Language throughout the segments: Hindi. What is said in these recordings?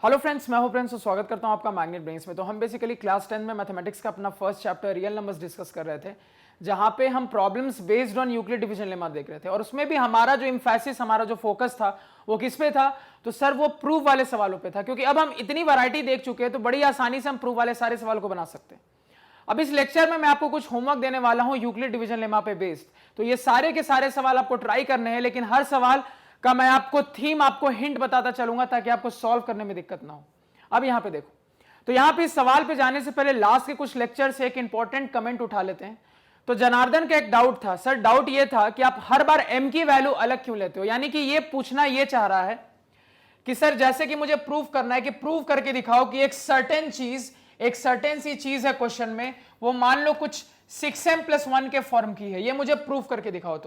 हेलो फ्रेंड्स, मैं हूं प्रिंस और स्वागत करता हूं आपका मैग्नेट ब्रेन्स में। तो हम बेसिकली क्लास 10 में मैथमेटिक्स का अपना first chapter real numbers discuss कर रहे थे, जहां पे हम problems based on Euclid division lemma देख रहे थे। और उसमें भी हमारा जो एम्फेसिस, हमारा जो फोकस था वो किस पे था? तो सर वो प्रूफ वाले सवालों पे था, क्योंकि अब हम इतनी वैरायटी देख चुके हैं तो बड़ी आसानी से हम प्रूफ वाले सारे सवाल को बना सकते हैं। अब इस लेक्चर में मैं आपको कुछ होमवर्क देने वाला हूं यूक्लिड डिवीजन लेमा पे बेस्ड। तो ये सारे के सारे सवाल आपको ट्राई करने हैं, लेकिन हर सवाल का मैं आपको थीम, आपको हिंट बताता चलूंगा ताकि आपको सॉल्व करने में दिक्कत ना हो। अब यहां पे देखो, तो यहां पे इस सवाल पे जाने से पहले लास्ट के कुछ लेक्चर से एक इंपॉर्टेंट कमेंट उठा लेते हैं। तो जनार्दन का एक डाउट था, सर डाउट ये था कि आप हर बार m की वैल्यू अलग क्यों लेते हो। यानी कि ये पूछना ये चाह रहा है कि सर जैसे कि मुझे प्रूफ करना है कि प्रूफ करके दिखाओ कि एक सर्टेन चीज, एक सर्टेन सी चीज है क्वेश्चन में, वो मान लो कुछ 6m+1 के फॉर्म की है, ये मुझे प्रूफ करके दिखाओ।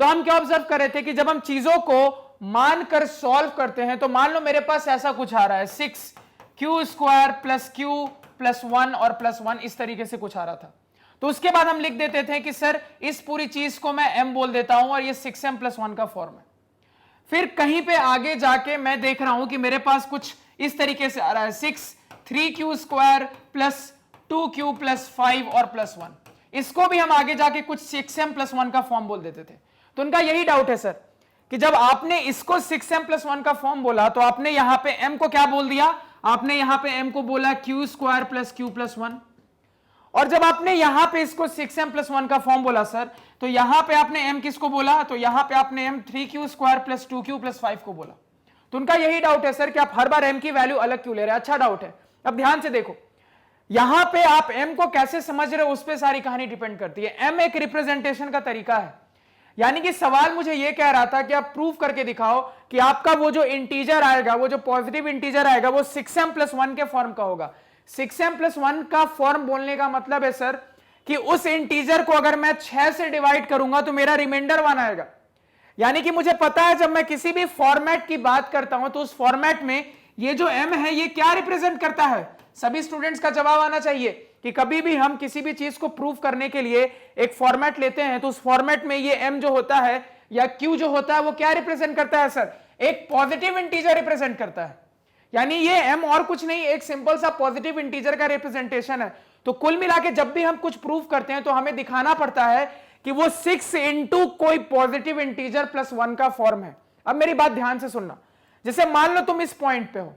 तो हम क्या ऑब्जर्व कर रहे थे कि जब हम चीजों को मानकर सॉल्व करते हैं तो मान लो मेरे पास ऐसा कुछ आ रहा है 6q² + q + 1 और +1, इस तरीके से कुछ आ रहा था। तो उसके बाद हम लिख देते थे कि सर इस पूरी चीज को मैं m बोल देता हूं और ये 6m+1 का फॉर्म है। फिर कहीं पे आगे जाके मैं देख रहा हूं कि मेरे पास कुछ इस तरीके से आ रहा है 3q² + 2q + 5 और +1। इसको भी हम आगे जाके कुछ 6m+1 का फॉर्म बोल देते थे। तो उनका यही डाउट है सर कि जब आपने इसको 6m+1 का फॉर्म बोला तो आपने यहां पे m को क्या बोल दिया? आपने यहां पे m को बोला q² + q + 1। और जब आपने यहां पे इसको 6m+1 का फॉर्म बोला सर, तो यहां पे आपने m किसको बोला? तो यहां पे आपने m 3q² + 2q + 5 को बोला। तो उनका यही डाउट है सर कि आप हर बार m की वैल्यू अलग क्यों ले रहे हैं। अच्छा डाउट है। अब ध्यान से देखो, यहां पे आप m को कैसे समझ रहे हो उस पर सारी कहानी डिपेंड करती है। m एक रिप्रेजेंटेशन का तरीका है। यानी कि सवाल मुझे यह कह रहा था कि आप प्रूफ करके दिखाओ कि आपका वो जो इंटीजर आएगा, वो जो पॉजिटिव इंटीजर आएगा, वो 6m+1 के फॉर्म का होगा। 6m+1 का फॉर्म बोलने का मतलब है सर कि उस इंटीजर को अगर मैं 6 से डिवाइड करूंगा तो मेरा रिमाइंडर 1 आएगा। यानी कि मुझे पता है जब मैं किसी भी फॉर्मेट की बात करता हूं तो उस फॉर्मेट में ये जो m है ये क्या रिप्रेजेंट करता है। सभी स्टूडेंट्स का जवाब आना चाहिए कि कभी भी हम किसी भी चीज को प्रूफ करने के लिए एक फॉर्मेट लेते हैं तो उस फॉर्मेट में ये m जो होता है या q जो होता है वो क्या रिप्रेजेंट करता है सर? एक पॉजिटिव इंटीजर रिप्रेजेंट करता है। यानी ये m और कुछ नहीं, एक सिंपल सा पॉजिटिव इंटीजर का रिप्रेजेंटेशन है। तो कुल मिला के जब भी हम कुछ प्रूफ करते हैं तो हमें दिखाना पड़ता है कि वो 6 इंटू कोई पॉजिटिव इंटीजर +1 का फॉर्म है। अब मेरी बात ध्यान से सुनना, जैसे मान लो तुम इस पॉइंट पे हो,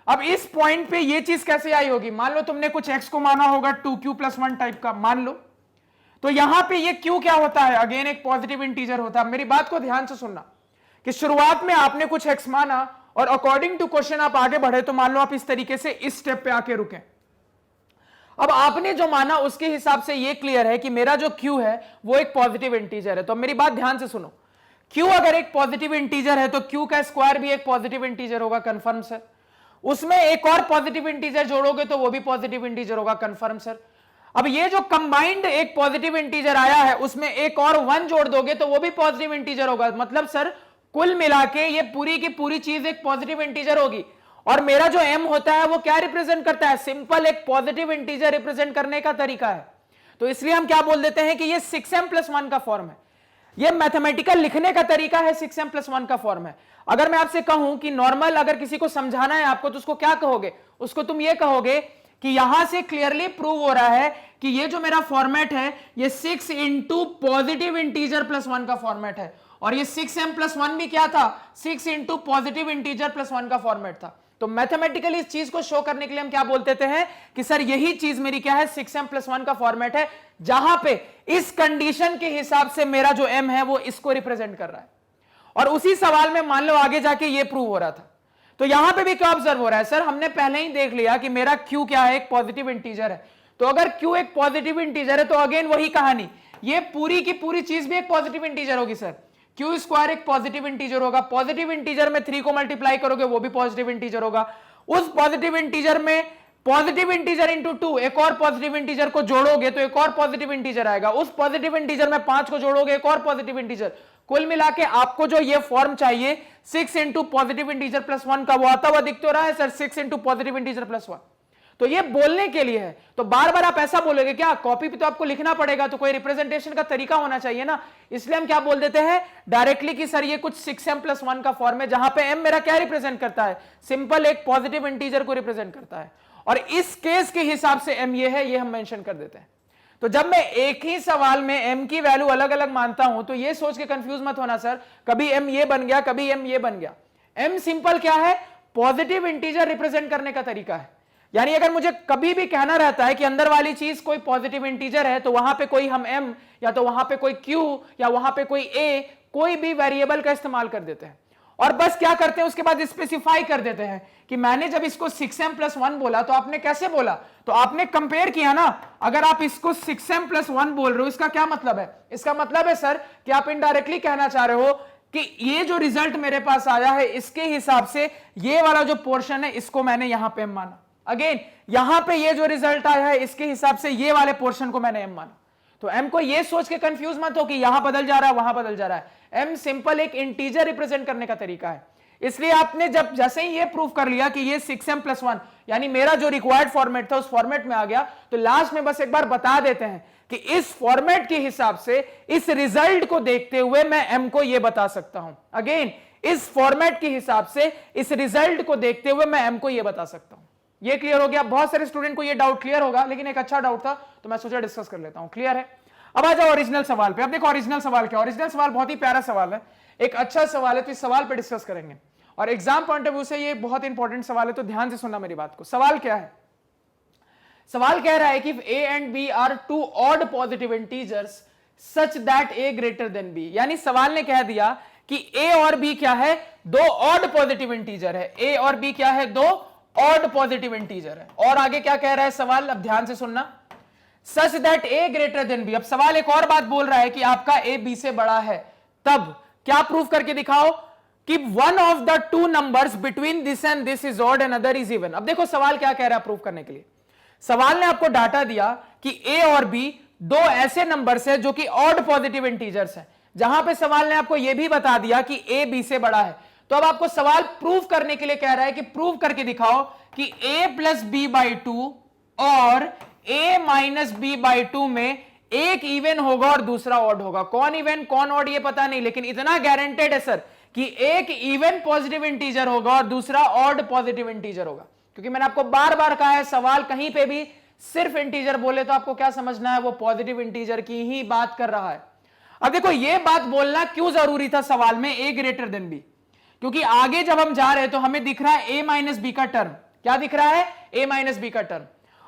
अब इस पॉइंट पे ये चीज कैसे आई होगी? मान लो तुमने कुछ x को माना होगा 2q + 1 टाइप का मान लो, तो यहां पे ये q क्या होता है? अगेन एक पॉजिटिव इंटीजर होता है। मेरी बात को ध्यान से सुनना कि शुरुआत में आपने कुछ x माना और अकॉर्डिंग टू क्वेश्चन आप आगे बढ़े, तो मान लो आप इस तरीके से इस स्टेप पे आके रुके। अब आपने जो माना उसके हिसाब से ये क्लियर है कि मेरा जो q है वो एक पॉजिटिव इंटीजर है। तो मेरी बात ध्यान से सुनो, q अगर एक पॉजिटिव इंटीजर है तो q का स्क्वायर भी एक पॉजिटिव इंटीजर होगा, कंफर्म सर। उसमें एक और पॉजिटिव इंटीजर जोड़ोगे तो वो भी पॉजिटिव इंटीजर होगा, कंफर्म सर। अब ये जो कंबाइंड एक पॉजिटिव इंटीजर आया है उसमें एक और 1 जोड़ दोगे तो वो भी पॉजिटिव इंटीजर होगा। मतलब सर कुल मिला के ये पूरी की पूरी चीज एक पॉजिटिव इंटीजर होगी। और मेरा जो m होता है वो क्या रिप्रेजेंट करता है? सिंपल एक पॉजिटिव इंटीजर रिप्रेजेंट करने का तरीका है। तो इसलिए हम क्या बोल देते हैं कि ये 6m+1 का फॉर्म है। ये मैथमेटिकल लिखने का तरीका है, 6m+1 का फॉर्म है। अगर मैं आपसे कहूं कि नॉर्मल अगर किसी को समझाना है आपको तो उसको क्या कहोगे? उसको तुम ये कहोगे कि यहां से क्लियरली प्रूव हो रहा है कि ये जो मेरा फॉर्मेट है ये 6 इंटू पॉजिटिव इंटीजर +1 का फॉर्मेट है। और ये 6m+1 भी क्या था? 6 इंटू पॉजिटिव इंटीजर +1 का फॉर्मेट था। तो मैथमेटिकली इस चीज को शो करने के लिए हम क्या बोल देते हैं कि सर यही चीज मेरी क्या है? 6m+1 का फॉर्मेट है, जहां पे इस कंडीशन के हिसाब से मेरा जो m है वो इसको रिप्रेजेंट कर रहा है। और उसी सवाल में मान लो आगे जाके ये प्रूव हो रहा था। तो यहां पे भी क्या ऑब्जर्व हो रहा है सर? हमने पहले ही देख लिया कि मेरा q क्या है? एक पॉजिटिव इंटीजर है। तो अगर q एक पॉजिटिव इंटीजर है तो अगेन वही कहानी, ये पूरी की पूरी चीज भी एक पॉजिटिव इंटीजर होगी सर। q² एक पॉजिटिव इंटीजर होगा, पॉजिटिव इंटीजर में 3 को मल्टीप्लाई करोगे वो भी पॉजिटिव इंटीजर होगा। उस पॉजिटिव इंटीजर में पॉजिटिव इंटीजर इंटू 2 एक और पॉजिटिव इंटीजर को जोड़ोगे तो एक और पॉजिटिव इंटीजर आएगा। उस पॉजिटिव इंटीजर में 5 को जोड़ोगे एक और पॉजिटिव इंटीजर। कुल मिला के आपको जो ये फॉर्म चाहिए 6 इंटू पॉजिटिव इंटीजर +1 का, वो आता हुआ दिख तो रहा है सर, 6 इंटू पॉजिटिव इंटीजर +1। तो ये बोलने के लिए है। तो बार बार आप ऐसा बोलोगे क्या, कॉपी पे तो आपको लिखना पड़ेगा, तो कोई रिप्रेजेंटेशन का तरीका होना चाहिए ना, इसलिए हम क्या बोल देते हैं डायरेक्टली कि सर ये कुछ 6m+1 का फॉर्म है, जहां पे m मेरा क्या रिप्रेजेंट करता है, सिंपल एक पॉजिटिव इंटीजर को रिप्रेजेंट करता है, और इस केस के हिसाब से m ये है, ये हम मेंशन कर देते हैं। तो जब मैं एक ही सवाल में m की वैल्यू अलग अलग मानता हूं तो ये सोच के कंफ्यूज मत होना सर कभी m ये बन गया, कभी m ये बन गया। m सिंपल क्या है, पॉजिटिव इंटीजर रिप्रेजेंट करने का तरीका है। यानी अगर मुझे कभी भी कहना रहता है कि अंदर वाली चीज कोई पॉजिटिव इंटीजर है, तो वहां पे कोई हम m या तो वहां पे कोई q या वहां पे कोई a, कोई भी वेरिएबल का इस्तेमाल कर देते हैं, और बस क्या करते हैं उसके बाद स्पेसिफाई कर देते हैं कि मैंने जब इसको 6m+1 बोला तो आपने कैसे बोला, तो आपने कंपेयर किया ना। अगर आप इसको 6m+1 बोल रहे हो, इसका क्या मतलब है, इसका मतलब है सर कि आप इनडायरेक्टली कहना चाह रहे हो कि ये जो रिजल्ट मेरे पास आया है इसके हिसाब से ये वाला जो पोर्शन है इसको मैंने यहां पे m माना। अगेन यहां पे ये जो रिजल्ट आया है इसके हिसाब से ये वाले पोर्शन को मैंने m माना। तो m को ये सोच के कंफ्यूज मत हो कि यहां बदल जा रहा है वहां बदल जा रहा है, m सिंपल एक इंटीजर रिप्रेजेंट करने का तरीका है। इसलिए आपने जब जैसे ही ये प्रूव कर लिया कि ये 6m+1 यानी मेरा जो रिक्वायर्ड फॉर्मेट था उस फॉर्मेट में आ गया, तो लास्ट में बस एक बार बता देते हैं कि इस फॉर्मेट के हिसाब से इस रिजल्ट को देखते हुए मैं m को ये बता सकता हूं। अगेन इस फॉर्मेट के हिसाब से इस रिजल्ट को देखते हुए मैं m को ये बता सकता हूं। ये क्लियर हो गया? बहुत सारे स्टूडेंट को ये डाउट क्लियर होगा, लेकिन एक अच्छा डाउट था तो मैं सोचा डिस्कस कर लेता हूं। क्लियर है? अब आ जाओ ओरिजिनल सवाल पे। अब देखो ओरिजिनल सवाल क्या, ओरिजिनल सवाल बहुत ही प्यारा सवाल है, एक अच्छा सवाल है, तो इस सवाल पे डिस्कस करेंगे और एग्जाम पॉइंट ऑफ व्यू से ये बहुत इंपॉर्टेंट सवाल है, तो ध्यान से सुनना मेरी बात को। सवाल क्या है? सवाल कह रहा है कि a and b are two odd positive integers such that a greater than b, यानी सवाल ने कह दिया कि a और b क्या है, दो odd positive इंटीजर है। a और b क्या है, दो odd positive इंटीजर है। और आगे क्या कह रहा है सवाल, अब ध्यान से सुनना, such that a greater than b। अब सवाल एक और बात बोल रहा है कि आपका a b से बड़ा है, तब क्या प्रूव करके दिखाओ कि one of the two numbers between this and this is odd and other is even. अब देखो सवाल क्या कह रहा है प्रूव करने के लिए। सवाल ने आपको डाटा दिया कि a और b दो ऐसे नंबर्स हैं जो कि ऑड पॉजिटिव इंटीजर्स हैं, जहां पे सवाल ने आपको यह भी बता दिया कि a b से बड़ा है। तो अब आपको सवाल प्रूव करने के लिए कह रहा है कि प्रूव करके दिखाओ कि a+b/2 और a-b/2 में एक इवन होगा और दूसरा ऑड होगा। कौन इवन कौन ऑड ये पता नहीं, लेकिन इतना गारंटेड है सर कि एक इवन पॉजिटिव इंटीजर होगा और दूसरा ऑड पॉजिटिव इंटीजर होगा। क्योंकि मैंने आपको बार बार कहा है सवाल कहीं पे भी सिर्फ इंटीजर बोले तो आपको क्या समझना है, वो पॉजिटिव इंटीजर की ही बात कर रहा है। अब देखो ये बात बोलना क्यों जरूरी था सवाल में a ग्रेटर देन b, क्योंकि आगे जब हम जा रहे हैं तो हमें दिख रहा है a-b का टर्म। क्या दिख रहा है? a-b का टर्म।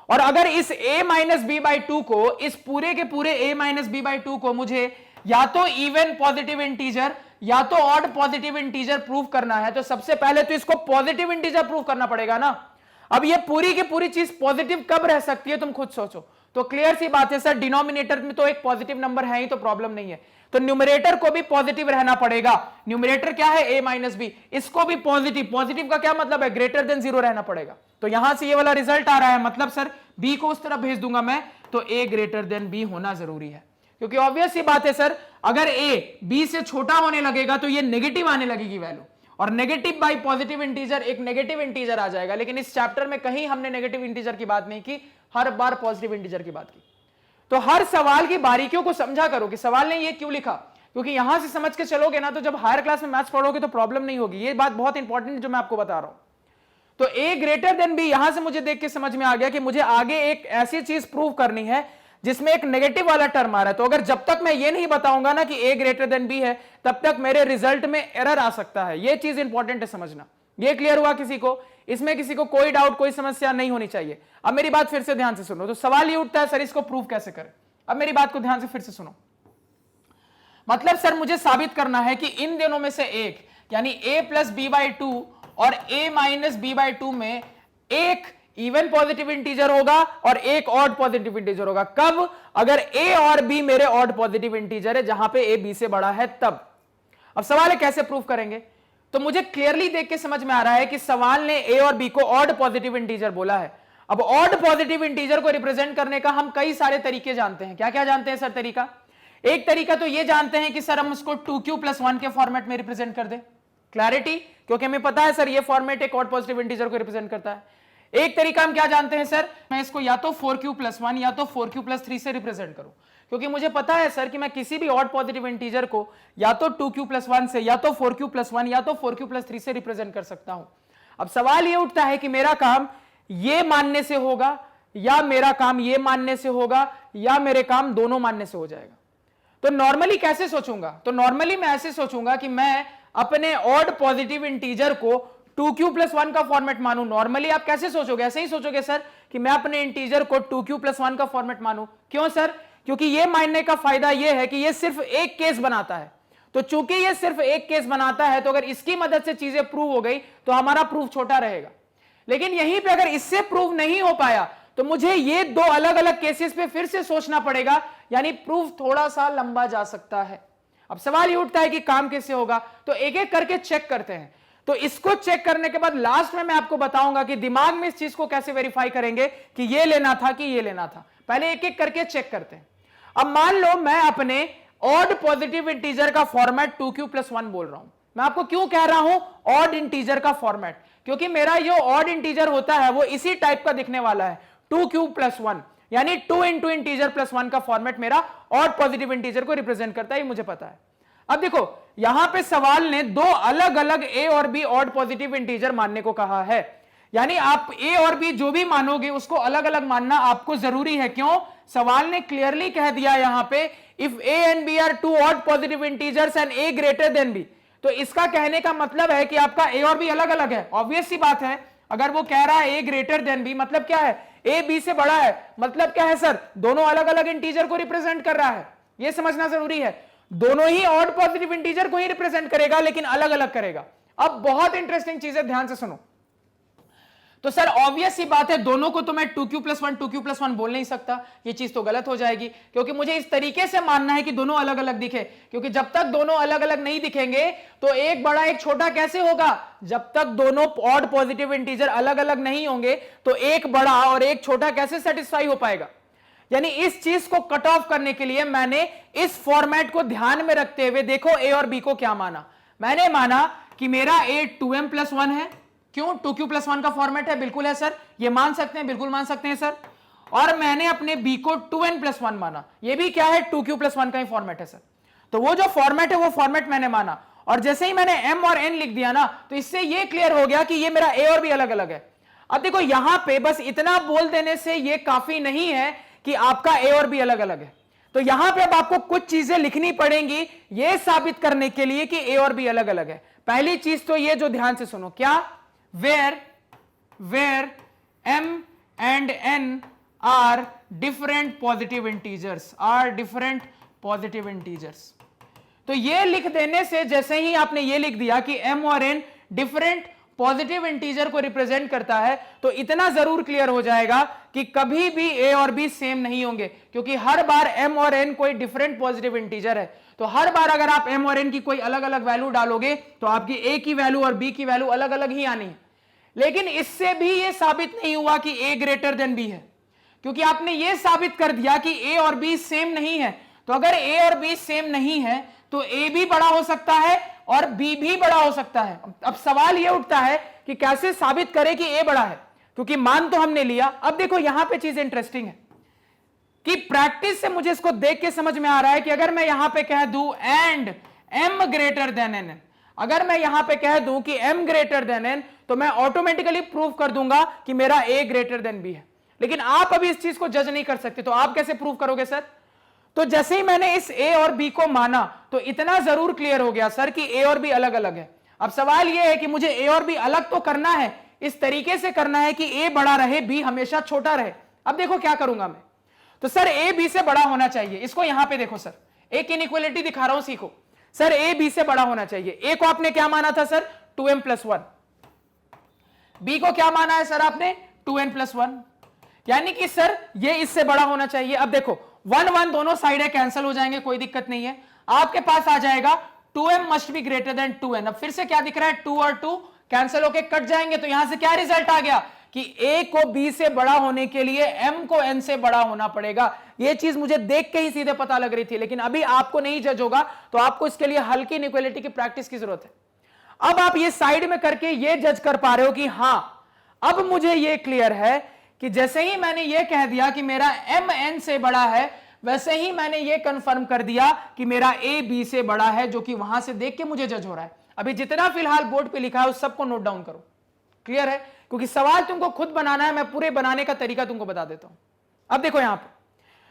और अगर इस a-b/2 को, इस पूरे के पूरे a-b/2 को मुझे या तो इवन पॉजिटिव इंटीजर या तो ऑड पॉजिटिव इंटीजर प्रूव करना है, तो सबसे पहले तो इसको पॉजिटिव इंटीजर प्रूव करना पड़ेगा ना। अब ये पूरी की पूरी चीज पॉजिटिव कब रह सकती है तुम खुद सोचो। तो क्लियर सी बात है सर, डिनोमिनेटर में तो एक पॉजिटिव नंबर है ही, तो प्रॉब्लम नहीं है, तो न्यूमरेटर को भी पॉजिटिव रहना पड़ेगा। न्यूमरेटर क्या है? a-b, इसको भी पॉजिटिव। पॉजिटिव का क्या मतलब है? ग्रेटर देन 0 रहना पड़ेगा। तो यहां से ये वाला रिजल्ट आ रहा है, मतलब सर b को उस तरफ भेज दूंगा मैं, तो a ग्रेटर देन b होना जरूरी है। क्योंकि ऑब्वियस सी बात है सर, अगर a b से छोटा होने लगेगा तो ये नेगेटिव आने लगेगी वैल्यू, और नेगेटिव बाई पॉजिटिव इंटीजर एक नेगेटिव इंटीजर आ जाएगा। लेकिन इस चैप्टर में कहीं हमने नेगेटिव इंटीजर की बात नहीं की, हर बार पॉजिटिव इंटीजर की बात की। तो हर सवाल की बारीकियों को समझा करो कि सवाल ने ये क्यों लिखा, क्योंकि यहां से समझ के चलोगे ना तो जब हायर क्लास में मैथ्स पढ़ोगे तो प्रॉब्लम नहीं होगी। ये बात बहुत इंपॉर्टेंट है जो मैं आपको बता रहा हूं। तो a ग्रेटर देन b, यहां से मुझे देख के समझ में आ गया कि मुझे आगे एक ऐसी चीज प्रूव करनी है जिसमें एक नेगेटिव वाला टर्म आ रहा है। तो अगर जब तक मैं ये नहीं बताऊंगा ना कि a ग्रेटर देन b है, तब तक मेरे रिजल्ट में एरर आ सकता है। ये चीज इंपॉर्टेंट है समझना। ये क्लियर हुआ किसी को? इसमें किसी को कोई डाउट कोई समस्या नहीं होनी चाहिए। अब मेरी बात फिर से ध्यान से सुनो। तो सवाल ये उठता है सर इसको प्रूव कैसे करें। अब मेरी बात को ध्यान से फिर से सुनो। मतलब सर मुझे साबित करना है कि इन दोनों में से एक, यानी a+b/2 और a-b/2 में एक इवन पॉजिटिव इंटीजर होगा और एक ऑड पॉजिटिव इंटीजर होगा। कब? अगर a और b मेरे ऑड पॉजिटिव इंटीजर है, जहां पे a b से बड़ा है, तब। अब सवाल है कैसे प्रूव करेंगे। तो मुझे क्लियरली देख के समझ में आ रहा है कि सवाल ने a और b को ऑड पॉजिटिव इंटीजर बोला है। अब ऑड पॉजिटिव इंटीजर को रिप्रेजेंट करने का हम कई सारे तरीके जानते हैं। क्या क्या जानते हैं सर तरीका? एक तरीका तो ये जानते हैं कि सर हम उसको 2q+1 के फॉर्मेट में रिप्रेजेंट कर दें। क्लैरिटी? क्योंकि हमें पता है सर ये फॉर्मेट एक ऑड पॉजिटिव इंटीजर को रिप्रेजेंट करता है। एक तरीका हम क्या जानते हैं सर, मैं इसको या तो 4q+1 या तो 4q+3 से रिप्रेजेंट करूं, क्योंकि मुझे पता है सर कि मैं किसी भी ऑड पॉजिटिव इंटीजर को या तो 2q+1 से या तो 4q+1 या तो 4q+3 से रिप्रेजेंट कर सकता हूं। अब सवाल यह उठता है कि मेरा काम ये मानने से होगा या मेरा काम ये मानने से होगा या मेरे काम दोनों मानने से हो जाएगा। तो नॉर्मली कैसे सोचूंगा, तो नॉर्मली मैं ऐसे सोचूंगा कि मैं अपने ऑड पॉजिटिव इंटीजर को 2q+1 का फॉर्मेट मानूं। नॉर्मली आप कैसे सोचोगे, ऐसे ही सोचोगे सर कि मैं अपने इंटीजर को 2q+1 का फॉर्मेट मानूं। क्यों सर, क्योंकि यह मानने का फायदा यह है कि यह सिर्फ एक केस बनाता है। तो चूंकि यह सिर्फ एक केस बनाता है तो अगर इसकी मदद से चीजें प्रूव हो गई तो हमारा प्रूफ छोटा रहेगा। लेकिन यहीं पे अगर इससे प्रूव नहीं हो पाया तो मुझे ये दो अलग अलग केसेस पे फिर से सोचना पड़ेगा, यानी प्रूफ थोड़ा सा लंबा जा सकता है। अब सवाल ये उठता है कि काम कैसे होगा, तो एक एक करके चेक करते हैं। तो इसको चेक करने के बाद लास्ट में मैं आपको बताऊंगा कि दिमाग में इस चीज को कैसे वेरीफाई करेंगे कि ये लेना था कि ये लेना था। पहले एक एक करके चेक करते हैं। अब मान लो मैं अपने ऑड पॉजिटिव इंटीजर का फॉर्मेट 2q+1 बोल रहा हूं। मैं आपको क्यों कह रहा हूं ऑड इंटीजर का फॉर्मेट, क्योंकि मेरा जो ऑड इंटीजर होता है वो इसी टाइप का दिखने वाला है, 2q+1, यानी 2 इंटू इंटीजर प्लस 1 का फॉर्मेट मेरा ऑड पॉजिटिव इंटीजर को रिप्रेजेंट करता है, ये मुझे पता है। अब देखो यहां पे सवाल ने दो अलग अलग a और b ऑड पॉजिटिव इंटीजर मानने को कहा है, यानी आप a और b जो भी मानोगे उसको अलग अलग मानना आपको जरूरी है। क्यों, सवाल ने क्लियरली कह दिया यहां पे if a and b are two odd positive integers and a greater than b, तो इसका कहने का मतलब है कि आपका a और b अलग अलग है। ऑब्वियस सी बात है, अगर वो कह रहा है a ग्रेटर देन b मतलब क्या है, a b से बड़ा है, मतलब क्या है सर, दोनों अलग अलग इंटीजर को रिप्रेजेंट कर रहा है। यह समझना जरूरी है, दोनों ही ऑड पॉजिटिव इंटीजर को ही रिप्रेजेंट करेगा लेकिन अलग अलग करेगा। अब बहुत इंटरेस्टिंग चीज है, ध्यान से सुनो। तो सर ऑब्वियस सी बात है दोनों को तो मैं 2q+1 बोल नहीं सकता, ये चीज तो गलत हो जाएगी, क्योंकि मुझे इस तरीके से मानना है कि दोनों अलग अलग दिखे, क्योंकि जब तक दोनों अलग अलग नहीं दिखेंगे तो एक बड़ा एक छोटा कैसे होगा, जब तक दोनों ऑड पॉजिटिव इंटीजर अलग अलग नहीं होंगे तो एक बड़ा और एक छोटा कैसे सेटिस्फाई हो पाएगा। यानी इस चीज को कट ऑफ करने के लिए मैंने इस फॉर्मेट को ध्यान में रखते हुए देखो a और b को क्या माना। मैंने माना कि मेरा a 2m+1 है, क्यों, 2q+1 का फॉर्मेट है, बिल्कुल है सर, ये मान सकते हैं, बिल्कुल मान सकते हैं सर। और मैंने अपने b को 2n+1 माना, ये भी क्या है, 2q+1 का ही फॉर्मेट है सर। तो वो जो फॉर्मेट है वो फॉर्मेट मैंने माना, और जैसे ही मैंने m और n लिख दिया ना तो इससे ये क्लियर हो गया कि ये मेरा a और b अलग अलग है। अब देखो यहां पे बस इतना बोल देने से ये काफी नहीं है कि आपका a और b अलग अलग है, तो यहां पे अब आपको कुछ चीजें लिखनी पड़ेंगी ये साबित करने के लिए कि a और b अलग अलग है। पहली चीज तो ये जो ध्यान से सुनो, क्या, where m and n are different positive integers, तो ये लिख देने से जैसे ही आपने ये लिख दिया कि m और n डिफरेंट पॉजिटिव इंटीजर को रिप्रेजेंट करता है तो इतना जरूर क्लियर हो जाएगा कि कभी भी a और b सेम नहीं होंगे, क्योंकि हर बार m और n कोई डिफरेंट पॉजिटिव इंटीजर है। तो हर बार अगर आप m और n की कोई अलग अलग वैल्यू डालोगे तो आपकी a की वैल्यू और b की वैल्यू अलग अलग ही आनी है। लेकिन इससे भी यह साबित नहीं हुआ कि a ग्रेटर देन b है, क्योंकि आपने यह साबित कर दिया कि a और b सेम नहीं है। तो अगर a और b सेम नहीं है तो a भी बड़ा हो सकता है और b भी बड़ा हो सकता है। अब सवाल यह उठता है कि कैसे साबित करें कि a बड़ा है, क्योंकि मान तो हमने लिया। अब देखो यहां पे चीज इंटरेस्टिंग है कि प्रैक्टिस से मुझे इसको देख के समझ में आ रहा है कि अगर मैं यहां पे कह दूं and m greater than n, अगर मैं यहां पे कह दूं कि m ग्रेटर देन n तो मैं ऑटोमेटिकली प्रूव कर दूंगा कि मेरा a ग्रेटर देन b है। लेकिन आप अभी इस चीज को जज नहीं कर सकते, तो आप कैसे प्रूव करोगे सर? तो जैसे ही मैंने इस a और b को माना तो इतना जरूर क्लियर हो गया सर कि a और b अलग अलग है। अब सवाल यह है कि मुझे a और b अलग तो करना है, इस तरीके से करना है कि a बड़ा रहे b हमेशा छोटा रहे। अब देखो क्या करूंगा मैं, तो सर a b से बड़ा होना चाहिए। इसको यहां पे देखो सर, एक इनइक्वालिटी दिखा रहा हूं, सीखो सर, a b से बड़ा होना चाहिए। a को आपने क्या माना था सर, 2m+1, b को क्या माना है सर आपने, 2n+1, यानी कि सर ये इससे बड़ा होना चाहिए। अब देखो 1 1 दोनों साइड है, कैंसिल हो जाएंगे, कोई दिक्कत नहीं है। आपके पास आ जाएगा 2m must be greater than 2n। अब फिर से क्या दिख रहा है, 2 और 2 कैंसिल होके कट जाएंगे, तो यहां से क्या रिजल्ट आ गया कि a को b से बड़ा होने के लिए m को n से बड़ा होना पड़ेगा। ये चीज मुझे देख के ही सीधे पता लग रही थी, लेकिन अभी आपको नहीं जज होगा, तो आपको इसके लिए हल्की इनइक्वालिटी की प्रैक्टिस की जरूरत है। अब आप ये साइड में करके ये जज कर पा रहे हो कि हां अब मुझे ये क्लियर है कि जैसे ही मैंने ये कह दिया कि मेरा m n से बड़ा है, वैसे ही मैंने ये कंफर्म कर दिया कि मेरा a b से बड़ा है, जो कि वहां से देख के मुझे जज हो रहा है। अभी जितना फिलहाल बोर्ड पे लिखा है उस सबको नोट डाउन करो। क्लियर है? क्योंकि सवाल तुमको खुद बनाना है, मैं पूरे बनाने का तरीका तुमको बता देता हूं। अब देखो यहां पे,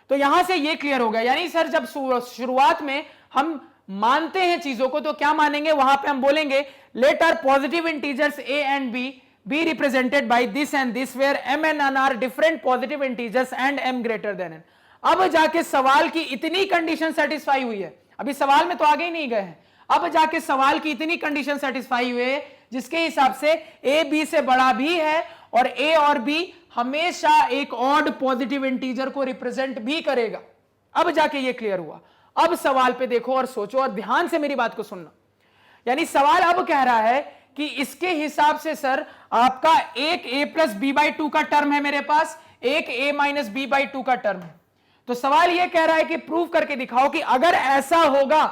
तो यहां से ये क्लियर हो गया, यानी सर जब शुरुआत में हम मानते हैं चीजों को तो क्या मानेंगे, वहां पे हम बोलेंगे let are positive integers a and b be represented by this and this where m and n are different positive integers and m greater than n। अब जाके सवाल की इतनी कंडीशन सेटिस्फाई हुई है, अभी सवाल में तो आगे ही नहीं गए हैं, अब जाके सवाल की इतनी कंडीशन सेटिस्फाई हुई है जिसके हिसाब से a b से बड़ा भी है और a और b हमेशा एक ऑड पॉजिटिव इंटीजर को रिप्रेजेंट भी करेगा। अब जाके ये क्लियर हुआ। अब सवाल पे देखो और सोचो और ध्यान से मेरी बात को सुनना। यानी सवाल अब कह रहा है कि इसके हिसाब से सर आपका एक a plus B by two का टर्म है मेरे पास, एक a minus B by two का टर्म है। तो सवाल यह कह रहा है कि प्रूव करके दिखाओ कि अगर ऐसा होगा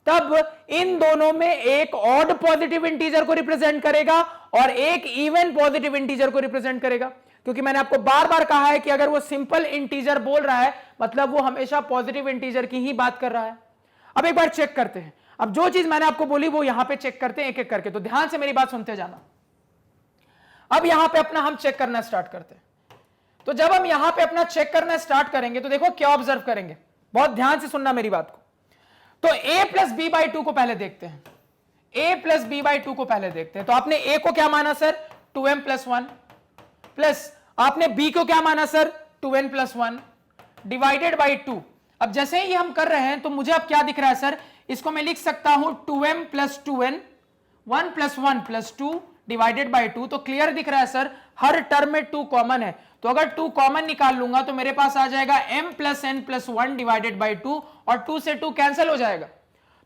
तब इन दोनों में एक ऑड पॉजिटिव इंटीजर को रिप्रेजेंट करेगा और एक इवन पॉजिटिव इंटीजर को रिप्रेजेंट करेगा। क्योंकि मैंने आपको बार बार कहा है कि अगर वो सिंपल इंटीजर बोल रहा है मतलब वो हमेशा पॉजिटिव इंटीजर की ही बात कर रहा है। अब एक बार चेक करते हैं, अब जो चीज मैंने आपको बोली वो यहां पे चेक करते हैं एक एक करके, तो ध्यान से मेरी बात सुनते जाना। अब यहां पे अपना हम चेक करना स्टार्ट करते हैं। तो जब हम यहां पे अपना चेक करना स्टार्ट करेंगे तो देखो क्या ऑब्जर्व करेंगे, बहुत ध्यान से सुनना मेरी बात को। तो a plus B by two को पहले देखते हैं, a plus B by two को पहले देखते हैं। तो आपने a को क्या माना sir 2m plus one, plus आपने b को क्या माना sir 2n plus one divided by two. अब जैसे ही हम कर रहे हैं तो मुझे अब क्या दिख रहा है सर, इसको मैं लिख सकता हूं 2m plus 2n 1 plus 1 plus 2 divided by 2। तो क्लियर दिख रहा है सर हर टर्म में 2 कॉमन है, तो अगर 2 कॉमन निकाल लूंगा तो मेरे पास आ जाएगा m plus n plus 1 divided by 2 और 2 से 2 कैंसिल हो जाएगा।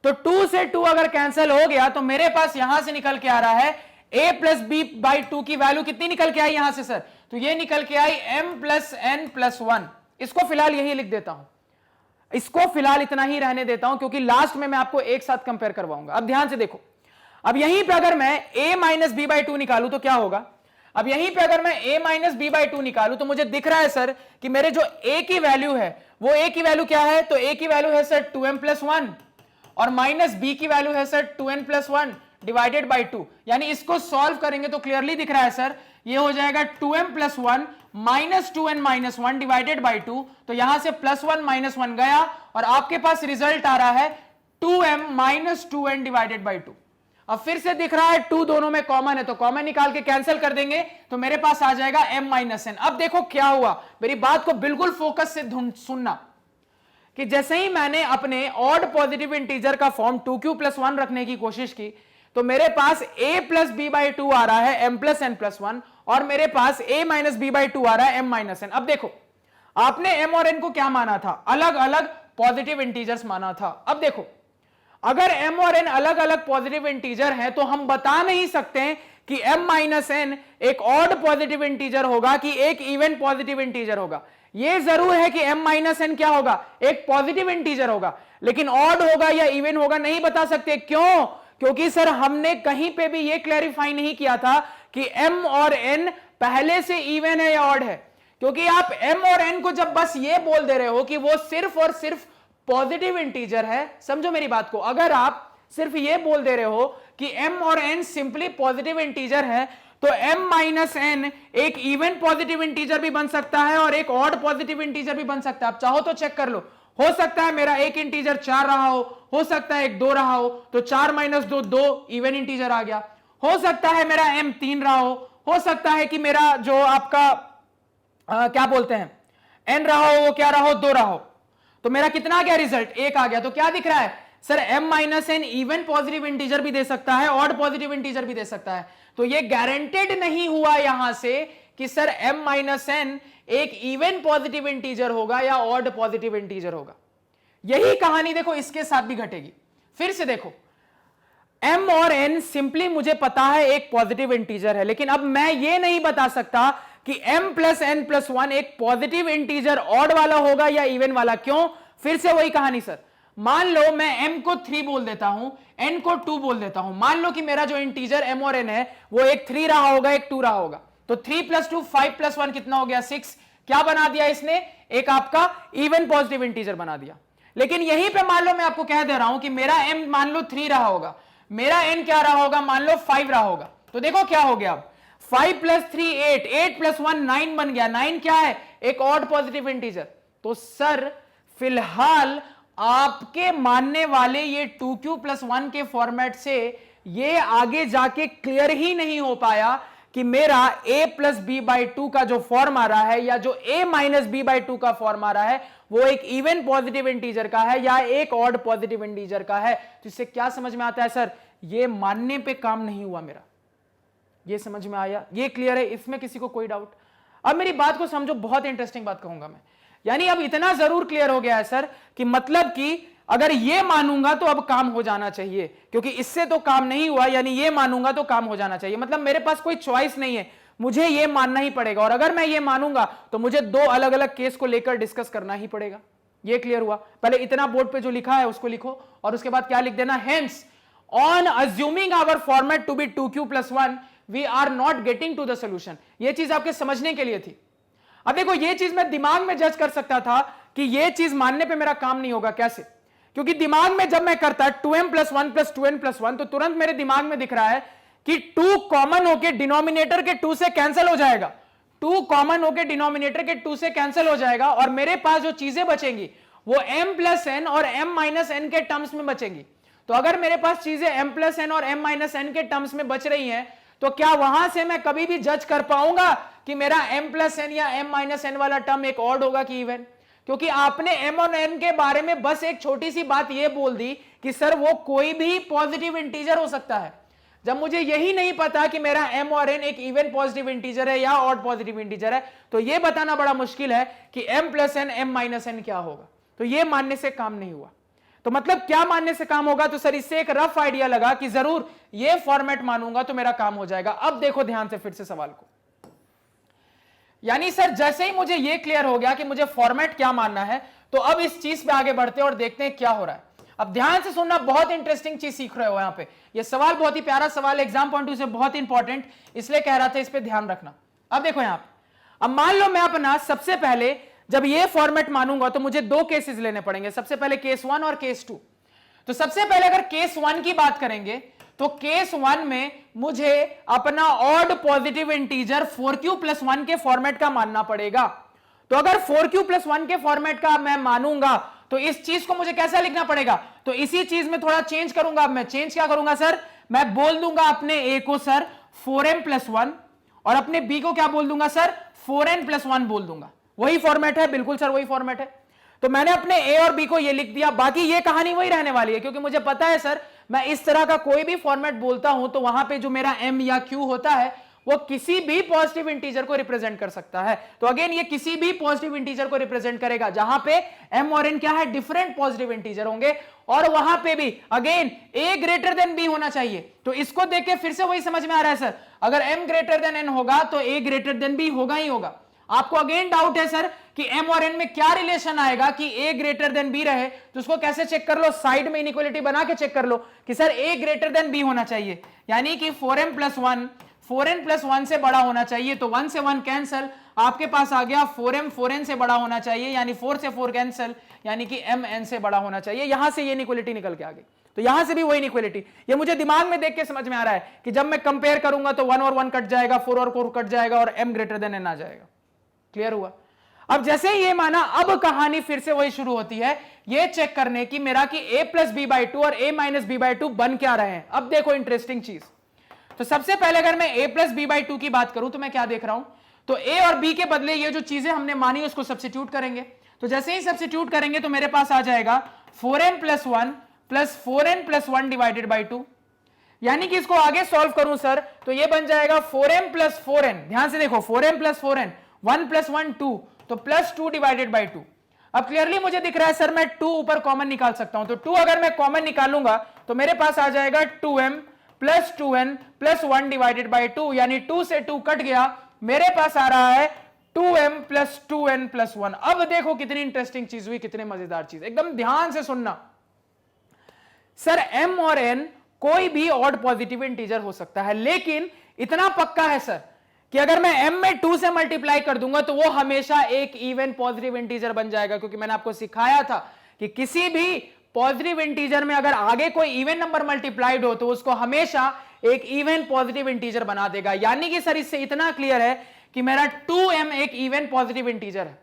तो 2 से 2 अगर कैंसिल हो गया तो मेरे पास यहां से निकल के आ रहा है a plus B by two की वैल्यू कितनी निकल के आई यहां से सर, तो ये निकल के आई m प्लस n प्लस 1। इसको फिलहाल यही लिख देता हूं, इसको फिलहाल इतना ही रहने देता हूं क्योंकि लास्ट में मैं आपको एक साथ कंपेयर करवाऊंगा। अब ध्यान से देखो, अब यहीं पे अगर मैं a minus B by two निकालूं तो क्या होगा, अब यहीं पे अगर मैं a minus B by two निकालूं तो मुझे दिख रहा है सर कि मेरे जो a की वैल्यू है वो a की वैल्यू क्या है, तो a की वैल्यू है सर 2m प्लस 1 और माइनस b की वैल्यू है sir 2n plus 1 divided by 2। यानी इसको सॉल्व करेंगे तो क्लियरली दिख रहा है सर ये हो जाएगा 2m plus 1 minus 2n minus 1 divided by 2। तो यहां से प्लस 1 माइनस 1 गया और आपके पास रिजल्ट आ रहा है 2m minus 2n divided by 2। अब फिर से दिख रहा है 2 दोनों में कॉमन है तो कॉमन निकाल के कैंसिल कर देंगे तो मेरे पास आ जाएगा m माइनस n। अब देखो क्या हुआ, मेरी बात को बिल्कुल फोकस से सुनना कि जैसे ही मैंने अपने ऑड पॉजिटिव इंटीजर का फॉर्म 2q प्लस 1 रखने की कोशिश की तो मेरे पास a plus B by two आ रहा है m प्लस n प्लस 1 और मेरे पास a minus B by two आ रहा है m माइनस n। अब देखो आपने m और n को क्या माना था, अलग अलग पॉजिटिव इंटीजर्स माना था। अब देखो अगर m और n अलग अलग पॉजिटिव इंटीजर हैं तो हम बता नहीं सकते कि m माइनस n एक ऑड पॉजिटिव इंटीजर होगा कि एक इवन पॉजिटिव इंटीजर होगा। यह जरूर है कि m माइनस n क्या होगा, एक पॉजिटिव इंटीजर होगा, लेकिन ऑड होगा या इवन होगा नहीं बता सकते। क्यों? क्योंकि सर हमने कहीं पे भी यह क्लैरिफाई नहीं किया था कि m और n पहले से इवन है या ऑड है। क्योंकि आप m और n को जब बस ये बोल दे रहे हो कि वो सिर्फ और सिर्फ पॉजिटिव इंटीजर है, समझो मेरी बात को, अगर आप सिर्फ ये बोल दे रहे हो कि m और n सिंपली पॉजिटिव इंटीजर है तो m माइनस n एक इवन पॉजिटिव इंटीजर भी बन सकता है और एक ऑड पॉजिटिव इंटीजर भी बन सकता है। आप चाहो तो चेक कर लो, हो सकता है मेरा एक इंटीजर 4 रहा हो सकता है एक 2 रहा हो, तो 4 माइनस 2 2 इवन इंटीजर आ गया। हो सकता है मेरा m 3 रहा हो सकता है कि मेरा जो आपका क्या बोलते हैं n रहा हो वो क्या रहा हो 2 रहा हो, तो मेरा कितना आ गया रिजल्ट 1 आ गया। तो क्या दिख रहा है sir m minus n even positive integer भी दे सकता है, ऑड पॉजिटिव इंटीजर भी दे सकता है। तो ये गारंटेड नहीं हुआ यहां से कि सर m माइनस n एक इवन पॉजिटिव इंटीजर होगा या ऑड पॉजिटिव इंटीजर होगा। यही कहानी देखो इसके साथ भी घटेगी। फिर से देखो m और n सिंपली मुझे पता है एक पॉजिटिव इंटीजर है, लेकिन अब मैं ये नहीं बता सकता कि m प्लस n प्लस 1 एक पॉजिटिव इंटीजर ऑड वाला होगा या इवन वाला। क्यों? फिर से वही कहानी सर, मान लो मैं m को 3 बोल देता हूं, n को 2 बोल देता हूं। मान लो कि मेरा जो इंटीजर m और n है वो एक 3 रहा होगा एक 2 रहा होगा, तो तो 3 + 2 5 + 1 कितना हो गया 6। क्या बना दिया इसने, एक आपका इवन पॉजिटिव इंटीजर बना दिया। लेकिन यहीं पे मान लो मैं आपको कह दे रहा हूं कि मेरा m मान लो 3 रहा होगा, मेरा n क्या रहा होगा, मान लो 5 रहा होगा। तो देखो क्या हो गया, अब 5 + 3 8, 8 + 1 9 बन गया। 9 क्या है, एक ऑड पॉजिटिव इंटीजर। तो सर फिलहाल आपके मानने वाले ये 2q + 1 के फॉर्मेट से ये आगे जाके क्लियर ही नहीं हो पाया कि मेरा a + b/2 का जो फॉर्म आ रहा है या जो a - b/2 का फॉर्म आ रहा है वो एक इवन पॉजिटिव इंटीजर का है या एक ऑड पॉजिटिव इंटीजर का है। तो इससे क्या समझ में आता है, सर ये मानने पे काम नहीं हुआ मेरा। ये समझ में आया, ये क्लियर है, इसमें किसी को कोई डाउट? अब मेरी बात को समझो, बहुत इंटरेस्टिंग बात कहूंगा मैं। यानी अब इतना जरूर क्लियर हो गया है सर कि मतलब कि अगर ये मानूंगा तो अब काम हो जाना चाहिए, क्योंकि इससे तो काम नहीं हुआ, यानी ये मानूंगा तो काम हो जाना चाहिए। मतलब मेरे पास कोई चॉइस नहीं है, मुझे ये मानना ही पड़ेगा। और अगर मैं ये मानूंगा तो मुझे दो अलग अलग केस को लेकर डिस्कस करना ही पड़ेगा। ये क्लियर हुआ? पहले इतना बोर्ड पे जो लिखा है उसको लिखो और उसके बाद क्या लिख देना, hence on assuming our format to be 2q + 1 we are not getting to the solution. ये चीज आपके समझने के लिए थी। अब देखो ये चीज मैं दिमाग में जज कर सकता था कि ये चीज मानने पे मेरा काम नहीं होगा। कैसे? क्योंकि दिमाग में जब मैं करता 2m + 1 + 2n + 1 तो तुरंत मेरे दिमाग में दिख रहा है कि 2 कॉमन होके डिनोमिनेटर के 2 से कैंसिल हो जाएगा। 2 कॉमन होके डिनोमिनेटर के 2 से कैंसिल हो जाएगा और मेरे पास जो चीजें बचेंगी वो m + n और m - n के टर्म्स में बचेंगी। तो अगर मेरे पास चीजें m + n और m - n के टर्म्स में बच रही हैं तो क्या वहां से मैं कभी भी जज कर पाऊंगा कि मेरा m + n या m - n वाला टर्म एक ऑड होगा कि इवन? क्योंकि आपने m और n के बारे में बस एक छोटी सी बात यह बोल दी कि सर वो कोई भी पॉजिटिव इंटीजर हो सकता है। जब मुझे यही नहीं पता कि मेरा m और n एक इवन पॉजिटिव इंटीजर है या ऑड पॉजिटिव इंटीजर है, तो यह बताना बड़ा मुश्किल है कि m + n m - n क्या होगा। तो यह मानने से काम नहीं हुआ। तो मतलब क्या मानने से काम होगा? तो सर इससे एक रफ आइडिया लगा कि जरूर ये फॉर्मेट मानूंगा तो मेरा काम हो जाएगा। अब देखो ध्यान से फिर से सवाल को, यानी सर जैसे ही मुझे ये क्लियर हो गया कि मुझे फॉर्मेट क्या मानना है, तो अब इस चीज पे आगे बढ़ते हैं और देखते हैं क्या हो रहा है। अब ध्यान से सुनना, बहुत इंटरेस्टिंग चीज सीख रहे हो यहां पे। ये सवाल बहुत ही प्यारा सवाल, एग्जाम पॉइंट ऑफ व्यू से बहुत इंपॉर्टेंट, इसलिए कह रहा था इस पे ध्यान रखना। अब देखो यहां पे, अब मान लो मैं अपना सबसे पहले जब ये फॉर्मेट मानूंगा तो मुझे दो केसेस लेने पड़ेंगे, सबसे पहले केस 1 और केस 2। तो सबसे पहले अगर केस 1 की बात करेंगे तो केस 1 में मुझे अपना ऑड पॉजिटिव इंटीजर 4q + 1 के फॉर्मेट का मानना पड़ेगा। तो अगर 4q + 1 के फॉर्मेट का मैं मानूंगा तो इस चीज को मुझे कैसा लिखना पड़ेगा? तो इसी चीज में थोड़ा चेंज करूंगा। मैं चेंज क्या करूंगा सर, मैं बोल दूंगा अपने a को सर 4m + 1 और अपने b को क्या बोल दूंगा सर 4n + 1 बोल दूंगा। वही फॉर्मेट है, बिल्कुल सर वही फॉर्मेट है। तो मैंने अपने a और b को ये लिख दिया, बाकी ये कहानी वही रहने वाली है, क्योंकि मुझे पता है सर मैं इस तरह का कोई भी फॉर्मेट बोलता हूं तो वहां पे जो मेरा m या q होता है वो किसी भी पॉजिटिव इंटीजर को रिप्रेजेंट कर सकता है। तो अगेन ये किसी भी पॉजिटिव इंटीजर को रिप्रेजेंट करेगा जहां पे m और n क्या है, डिफरेंट पॉजिटिव इंटीजर होंगे। और वहां पे भी अगेन a > b होना चाहिए। तो इसको देख के फिर से वही समझ में आ रहा है सर, अगर m > n होगा तो a > b होगा ही होगा। आपको अगेन डाउट है सर कि m और n में क्या रिलेशन आएगा कि a > b रहे, तो उसको कैसे चेक कर लो, साइड में इनइक्वालिटी बना के चेक कर लो कि सर a > b होना चाहिए, यानी कि 4m + 1 4n + 1 से बड़ा होना चाहिए। तो 1 से 1 कैंसल, आपके पास आ गया 4m 4n से बड़ा होना चाहिए, यानी 4 से 4 कैंसल, यानी कि m n से बड़ा होना चाहिए। यहां से ये इनइक्वालिटी निकल के आ गई। तो यहां से भी वही इनइक्वालिटी, ये मुझे दिमाग में देख के समझ में आ रहा है कि जब मैं कंपेयर करूंगा तो 1 और 1 कट जाएगा, 4 और 4 कट जाएगा और m > n आ जाएगा। क्लियर हुआ? अब जैसे ही ये माना, अब कहानी फिर से वही शुरू होती है, ये चेक करने की मेरा कि a + b/2 और a - b/2 बन क्या रहे हैं। अब देखो इंटरेस्टिंग चीज, तो सबसे पहले अगर मैं a + b/2 की बात करूं तो मैं क्या देख रहा हूं, तो a और b के बदले ये जो चीजें हमने मानी उसको सब्स्टिट्यूट करेंगे। तो जैसे ही सब्स्टिट्यूट करेंगे तो मेरे पास आ जाएगा 4m + 1 + 4n + 1 / 2, यानी कि इसको आगे सॉल्व करूं सर तो ये बन जाएगा 4m + 4n। ध्यान से देखो, 4m + 4n, 1 + 1 2, तो +2 / 2। अब क्लियरली मुझे दिख रहा है सर मैं 2 ऊपर कॉमन निकाल सकता हूं, तो 2 अगर मैं कॉमन निकालूंगा तो मेरे पास आ जाएगा 2m + 2n + 1 / 2, यानी 2 से 2 कट गया, मेरे पास आ रहा है 2m + 2n + 1। अब देखो कितनी इंटरेस्टिंग चीज हुई, कितनी मजेदार चीज, एकदम ध्यान से सुनना। सर m और n कोई भी ऑड पॉजिटिव इंटीजर हो सकता है, लेकिन इतना पक्का है सर कि अगर मैं m में 2 से मल्टीप्लाई कर दूंगा तो वो हमेशा एक इवन पॉजिटिव इंटीजर बन जाएगा, क्योंकि मैंने आपको सिखाया था कि किसी भी पॉजिटिव इंटीजर में अगर आगे कोई इवन नंबर मल्टीप्लाइड हो तो उसको हमेशा एक इवन पॉजिटिव इंटीजर बना देगा। यानी कि सर इससे इतना क्लियर है कि मेरा 2m एक इवन पॉजिटिव इंटीजर है।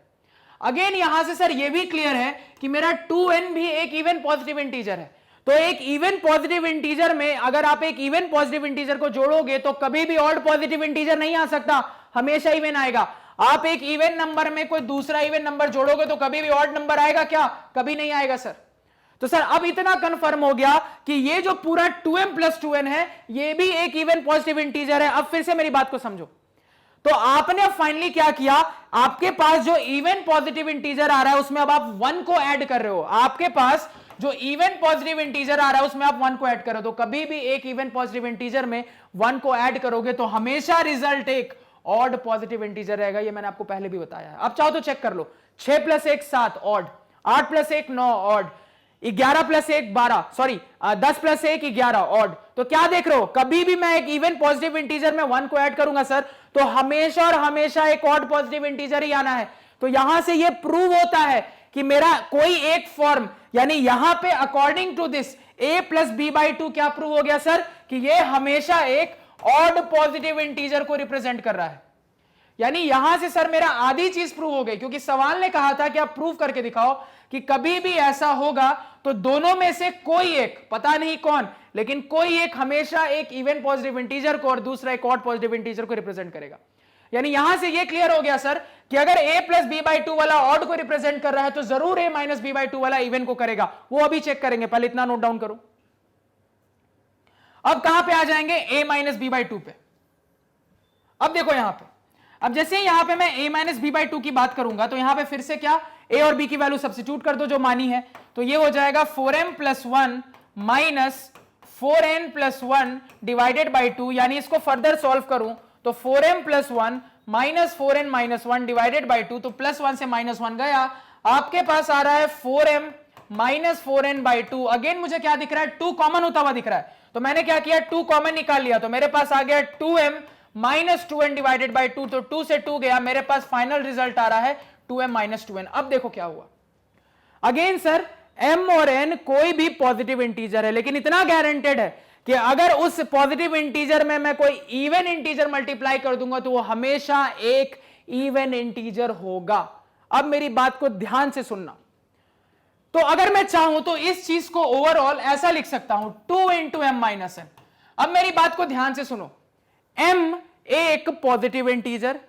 अगेन यहां से सर यह भी क्लियर है कि मेरा 2n भी एक इवन पॉजिटिव इंटीजर है। तो एक इवन पॉजिटिव इंटीजर में अगर आप एक इवन पॉजिटिव इंटीजर को जोड़ोगे तो कभी भी ऑड पॉजिटिव इंटीजर नहीं आ सकता, हमेशा इवन आएगा। आप एक इवन नंबर में कोई दूसरा इवन नंबर जोड़ोगे तो कभी भी ऑड नंबर आएगा क्या? कभी नहीं आएगा सर। तो सर अब इतना कंफर्म हो गया कि ये जो पूरा 2m + 2n है ये भी एक इवन पॉजिटिव इंटीजर है। अब फिर से मेरी बात को समझो। तो आपने अब फाइनली क्या किया, आपके पास जो इवन पॉजिटिव इंटीजर आ रहा है उसमें अब आप 1 को ऐड कर रहे हो। आपके पास जो इवन पॉजिटिव इंटीजर आ रहा है उसमें आप 1 को ऐड करो। तो कभी भी एक इवन पॉजिटिव इंटीजर में 1 को ऐड करोगे तो हमेशा रिजल्ट एक ऑड पॉजिटिव इंटीजर रहेगा। ये मैंने आपको पहले भी बताया है। अब चाहो तो चेक कर लो, 6 + 1 7 ऑड, 8 + 1 9 ऑड, 11 + 1 12, सॉरी 10 + 1 11 ऑड। तो क्या देख रहे हो, कभी भी मैं एक इवन पॉजिटिव इंटीजर में 1 को ऐड करूंगा सर तो हमेशा और हमेशा एक ऑड पॉजिटिव इंटीजर ही आना है। तो यहां से ये प्रूव होता है कि मेरा कोई एक फॉर्म, यानी यहां पे according to this a + b/2 क्या प्रूव हो गया सर कि ये हमेशा एक ऑड पॉजिटिव इंटीजर को रिप्रेजेंट कर रहा है। यानी यहां से सर मेरा आधी चीज प्रूव हो गई, क्योंकि सवाल ने कहा था कि आप प्रूव करके दिखाओ कि कभी भी ऐसा होगा तो दोनों में से कोई एक, पता नहीं कौन, लेकिन कोई एक हमेशा एक इवन पॉजिटिव इंटीजर को और दूसरा एक ऑड पॉजिटिव इंटीजर को रिप्रेजेंट करेगा। यानी यहां से ये क्लियर हो गया सर कि अगर a + b/2 वाला ऑड को रिप्रेजेंट कर रहा है तो जरूर a - b/2 वाला इवन को करेगा। वो अभी चेक करेंगे, पहले इतना नोट डाउन करो। अब कहां पे आ जाएंगे, a - b/2 पे। अब देखो यहां पे, अब जैसे यहां पे मैं a - b/2 की बात करूंगा तो यहां पे फिर से क्या, a और b की वैल्यू सब्स्टिट्यूट कर दो जो मानी है। तो ये हो जाएगा 4m + 1 - 4n + 1 डिवाइडेड बाई 2। यानी इसको फर्दर सॉल्व करूं तो 4m + 1 - 4n - 1 डिवाइडेड बाई 2, तो +1 से -1 गया, आपके पास आ रहा है 4m - 4n/2। अगेन मुझे क्या दिख रहा है, 2 कॉमन होता हुआ दिख रहा है। तो मैंने क्या किया, 2 कॉमन निकाल लिया, तो मेरे पास आ गया 2m - 2n डिवाइडेड बाई 2। तो 2 से 2 गया, मेरे पास फाइनल रिजल्ट आ रहा है 2m - 2n। अब देखो क्या हुआ, अगेन सर m और n कोई भी पॉजिटिव इंटीजर है, लेकिन इतना गारंटेड है कि अगर उस पॉजिटिव इंटीजर में मैं कोई इवन इंटीजर मल्टीप्लाई कर दूंगा तो वो हमेशा एक इवन इंटीजर होगा। अब मेरी बात को ध्यान से सुनना। तो अगर मैं चाहूं तो इस चीज को ओवरऑल ऐसा लिख सकता हूं, 2 × m - n। अब मेरी बात को ध्यान से सुनो, m एक पॉजिटिव इंटीजर,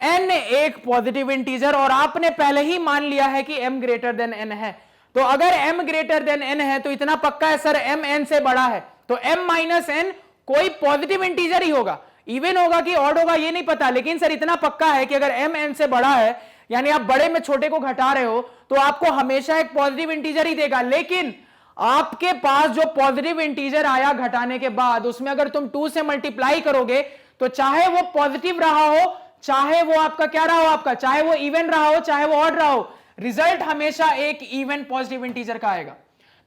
n एक पॉजिटिव इंटीजर, और आपने पहले ही मान लिया है कि m > n है। तो अगर m > n है तो इतना पक्का है सर m n से बड़ा है, तो m - n कोई पॉजिटिव इंटीजर ही होगा। इवन होगा कि ऑड होगा ये नहीं पता, लेकिन सर इतना पक्का है कि अगर m n से बड़ा है, यानी आप बड़े में छोटे को घटा रहे हो, तो आपको हमेशा एक पॉजिटिव इंटीजर ही देगा। लेकिन आपके पास जो पॉजिटिव इंटीजर आया घटाने के बाद, उसमें अगर तुम 2 से मल्टीप्लाई करोगे तो चाहे वो पॉजिटिव रहा हो, चाहे वो आपका क्या रहा हो, आपका चाहे वो इवन रहा हो, चाहे वो ऑड रहा हो, रिजल्ट हमेशा एक इवन पॉजिटिव इंटीजर का आएगा।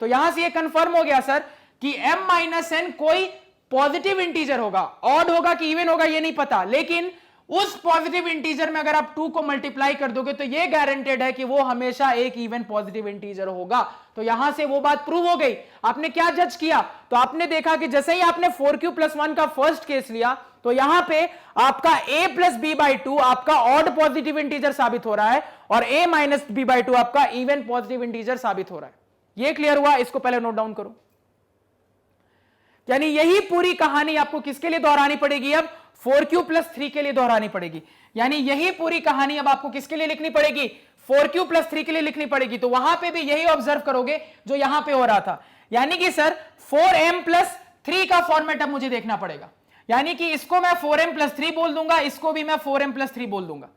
तो यहां से ये कंफर्म हो गया सर कि m - n कोई पॉजिटिव इंटीजर होगा, ऑड होगा कि इवन होगा ये नहीं पता, लेकिन उस पॉजिटिव इंटीजर में अगर आप 2 को मल्टीप्लाई कर दोगे तो ये गारंटेड है कि वो हमेशा एक इवन पॉजिटिव इंटीजर होगा। तो यहां से वो बात प्रूव हो गई। आपने क्या जज किया, तो आपने देखा कि जैसे ही आपने 4q + 1 का फर्स्ट केस लिया तो यहां पे आपका a + b/2 आपका ऑड पॉजिटिव इंटीजर साबित हो रहा है और a - b/2 आपका इवन पॉजिटिव इंटीजर साबित हो रहा है। ये क्लियर हुआ, इसको पहले नोट डाउन करो। यानी यही पूरी कहानी आपको किसके लिए दोहरानी पड़ेगी, अब 4q + 3 के लिए दोहरानी पड़ेगी। यानी यही पूरी कहानी अब आपको किसके लिए लिखनी पड़ेगी, 4q + 3 के लिए लिखनी पड़ेगी। तो वहां पे भी यही ऑब्जर्व करोगे जो यहां पे हो रहा था, यानी कि सर 4m + 3 का फॉर्मेट अब मुझे देखना पड़ेगा। यानी कि इसको मैं 4m + 3 बोल दूंगा, इसको भी मैं 4m + 3 बोल दूंगा।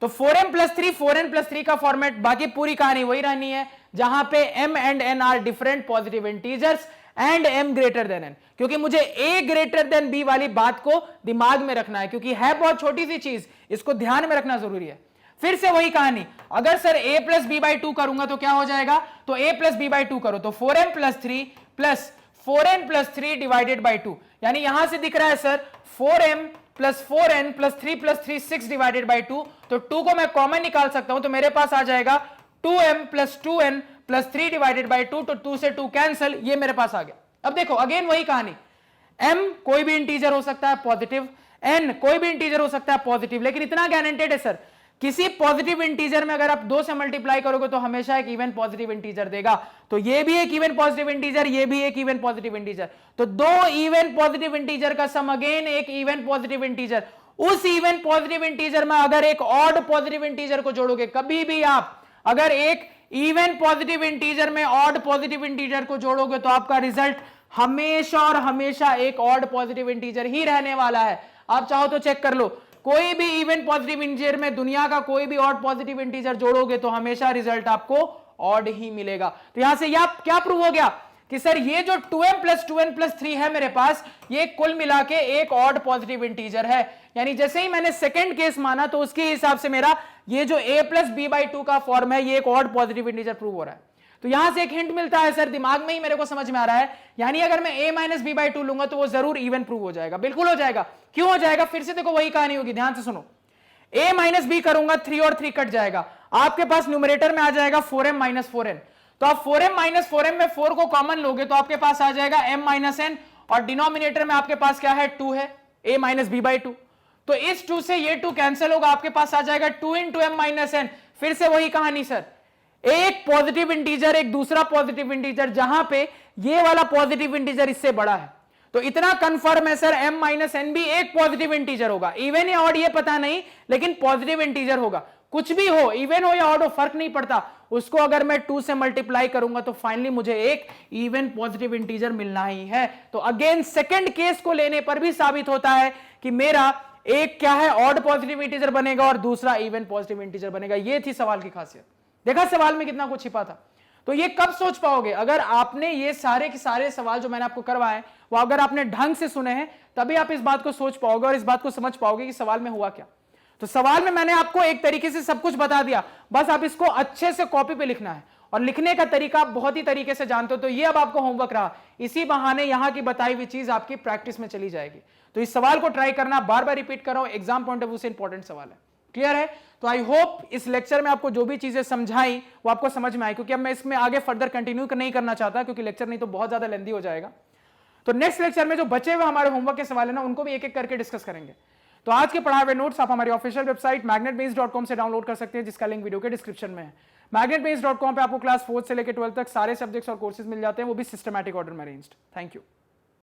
तो 4m + 3 4n + 3 का फॉर्मेट, बाकी पूरी कहानी वही रहनी है जहां पे m and n are different positive integers and m > n, क्योंकि मुझे a > b वाली बात को दिमाग में रखना है, क्योंकि है बहुत छोटी सी चीज, इसको ध्यान में रखना जरूरी है। फिर से वही कहानी, अगर सर a + b/2 करूंगा तो क्या हो जाएगा, तो a + b/2 करो तो 4m + 3 + 4n + 3 डिवाइडेड बाई 2। यानी यहां से दिख रहा है sir 4m plus 4n plus 3 6 divided by 2, तो 2 को मैं कॉमन निकाल सकता हूं, तो मेरे पास आ जाएगा 2m plus 2n plus 3 divided by 2, तो 2 से 2 कैंसिल, ये मेरे पास आ गया। अब देखो अगेन वही कहानी, m कोई भी इंटीजर हो सकता है पॉजिटिव, n कोई भी इंटीजर हो सकता है पॉजिटिव, लेकिन इतना गारंटेड है सर, किसी पॉजिटिव इंटीजर में अगर आप 2 से मल्टीप्लाई करोगे तो हमेशा एक इवन पॉजिटिव इंटीजर देगा, तो ये भी एक इवन पॉजिटिव इंटीजर, ये भी एक इवन पॉजिटिव इंटीजर, तो 2 इवन पॉजिटिव इंटीजर का सम अगेन एक इवन पॉजिटिव इंटीजर। उस इवन पॉजिटिव इंटीजर में अगर एक ऑड पॉजिटिव इंटीजर को जोड़ोगे, कभी भी आप अगर एक इवन पॉजिटिव इंटीजर में ऑड पॉजिटिव इंटीजर को जोड़ोगे तो आपका रिजल्ट हमेशा और हमेशा एक ऑड पॉजिटिव इंटीजर ही रहने वाला है। आप चाहो तो चेक कर लो, कोई भी इवन पॉजिटिव इंटीजर में दुनिया का कोई भी ऑड पॉजिटिव इंटीजर जोड़ोगे तो हमेशा रिजल्ट आपको ऑड ही मिलेगा। तो यहां से यह क्या प्रूव हो गया कि सर ये जो 2m प्लस 2n प्लस 3 है मेरे पास, ये कुल मिला के एक ऑड पॉजिटिव इंटीजर है। यानी जैसे ही मैंने सेकंड केस माना तो उसके हिसाब से मेरा ये जो a प्लस बी बाई 2 का फॉर्म है, ये एक ऑड पॉजिटिव इंटीजर प्रूव हो रहा है। तो यहां से एक हिंट मिलता है सर, दिमाग में ही मेरे को समझ में आ रहा है, यानी अगर मैं a माइनस बी बाई 2 लूंगा तो वो जरूर इवन प्रूव हो जाएगा। बिल्कुल हो जाएगा। क्यों हो जाएगा? फिर से देखो वही कहानी होगी, ध्यान से सुनो। a माइनस बी करूंगा, 3 और 3 कट जाएगा, आपके पास न्यूमरेटर में आ जाएगा 4m माइनस 4n। तो आप 4m माइनस 4m में 4 को कॉमन लोगे तो आपके पास आ जाएगा m माइनस n, और डिनोमिनेटर में आपके पास क्या है? 2 है, a माइनस बी बाई 2। तो इस 2 से ये 2 कैंसिल होगा, आपके पास आ जाएगा 2 इंटू m माइनस n। फिर से वही कहानी सर, एक पॉजिटिव इंटीजर एक दूसरा पॉजिटिव इंटीजर, जहां पे ये वाला पॉजिटिव इंटीजर इससे बड़ा है, तो इतना कंफर्म है सर m माइनस n भी एक पॉजिटिव इंटीजर होगा। इवन या ऑड ये पता नहीं, लेकिन पॉजिटिव इंटीजर होगा। कुछ भी हो, इवन हो या ऑड हो, फर्क नहीं पड़ता, उसको अगर मैं 2 से मल्टीप्लाई करूंगा तो फाइनली मुझे एक इवन पॉजिटिव इंटीजर मिलना ही है। तो अगेन सेकंड केस को लेने पर भी साबित होता है कि मेरा एक क्या है? ऑड पॉजिटिव इंटीजर बनेगा और दूसरा इवन पॉजिटिव इंटीजर बनेगा। ये थी सवाल की खासियत। देखा सवाल में कितना कुछ छिपा था। तो ये कब सोच पाओगे? अगर आपने ये सारे के सारे सवाल जो मैंने आपको करवाए वो अगर आपने ढंग से सुने हैं, तभी आप इस बात को सोच पाओगे और इस बात को समझ पाओगे कि सवाल में हुआ क्या। तो सवाल में मैंने आपको एक तरीके से सब कुछ बता दिया, बस आप इसको अच्छे से कॉपी पे लिखना है, और लिखने का तरीका आप बहुत ही तरीके से जानते हो। तो ये अब आपको होमवर्क रहा, इसी बहाने यहां की बताई हुई चीज आपकी प्रैक्टिस में चली जाएगी। तो इस सवाल को ट्राई करना, बार बार रिपीट कर रहा हूं, एग्जाम पॉइंट ऑफ व्यू से इंपॉर्टेंट सवाल है। क्लियर है? तो आई होप इस लेक्चर में आपको जो भी चीजें समझाई वो आपको समझ में आई, क्योंकि अब मैं इसमें आगे फर्दर कंटिन्यू नहीं करना चाहता, क्योंकि लेक्चर नहीं तो बहुत ज्यादा लेंदी हो जाएगा। तो नेक्स्ट लेक्चर में जो बचे हुए हमारे होमवर्क के सवाल है ना, उनको भी एक एक करके डिस्कस करेंगे। तो आज के पढ़ाए हुए नोट्स आप हमारी ऑफिशियल वेबसाइट magnetbase.com से डाउनलोड कर सकते हैं, जिसका लिंक वीडियो के डिस्क्रिप्शन में है। magnetbase.com पे आपको क्लास 4 से लेकर 12 तक सारे सब्जेक्ट्स और कोर्सेज मिल जाते हैं, वो भी सिस्टमैटिक ऑर्डर में अरेंज्ड। Thank you.